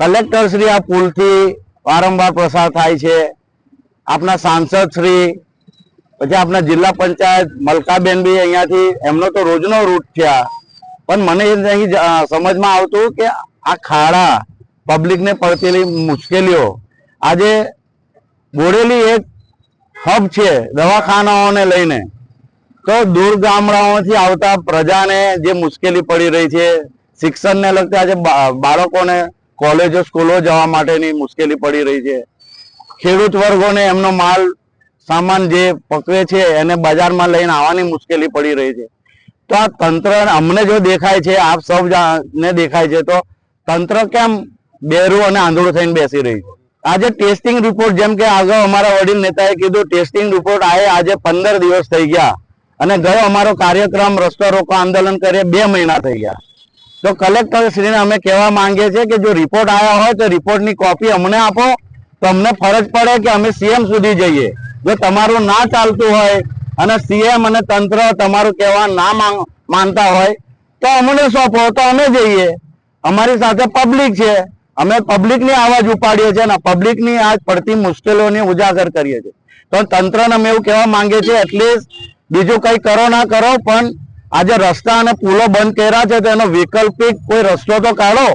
Collector Shri આ પુલથી વારંવાર પસાર થાય છે, આપના સાંસદ શ્રી, પછી આપના જિલ્લા પંચાયત મલકાબેન બી અહીંયાથી, એમનો તો રોજનો રૂટ છે આ, પણ મને એ નહીં સમજમાં આવતું કે આ ખાડા પબ્લિકને પડતી મુશ્કેલીઓ, આજે બોડેલી એક હબ છે દવાખાનાઓને લઈને, તો દૂર ગામડાઓથી આવતા પ્રજાને જે મુશ્કેલી પડી રહી છે, શિક્ષણને લગતા આજે બાળકોને કોલેજો સ્કૂલો જવા માટેની મુશ્કેલી પડી રહી છે, ખેડૂત વર્ગોને એમનો માલ સામાન જે પકવે છે એને બજારમાં લઈને આવવાની મુશ્કેલી પડી રહી છે. તો આ તંત્ર અમને જો દેખાય છે, આપ સૌને દેખાય છે, તો તંત્ર કેમ બેરું અને આંધળું થઈને બેસી રહી છે? આજે ટેસ્ટિંગ રિપોર્ટ, જેમ કે આગળ અમારા વડીલ નેતાએ કીધું, ટેસ્ટિંગ રિપોર્ટ આજે 15 દિવસ થઈ ગયા અને ગયો અમારો કાર્યક્રમ રસ્તો રોકો આંદોલન કરીએ 2 મહિના થઈ ગયા. તો કલેક્ટર શ્રીને અમે કહેવા માંગીએ છીએ કે જો રિપોર્ટ આવ્યા હોય તો રિપોર્ટની કોપી અમને આપો, તો અમને ફરજ પડે કે અમે સીએમ સુધી જઈએ. જો તમારું ના ચાલતું હોય અને સીએમ અને તંત્ર તમારું કહેવા ના માનતા હોય તો અમને સોંપો, તો અમે જઈએ. અમારી સાથે પબ્લિક છે, અમે પબ્લિકની અવાજ ઉપાડીએ છીએ અને પબ્લિકની આજ પડતી મુશ્કેલીઓને ઉજાગર કરીએ છીએ. તો તંત્રને અમે એવું કહેવા માંગીએ છીએ, એટલીસ્ટ બીજું કંઈ કરો ના કરો, પણ આજે રસ્તા અને પુલો બંધ કર્યા છે તો એનો વૈકલ્પિક કોઈ રસ્તો તો કાઢો.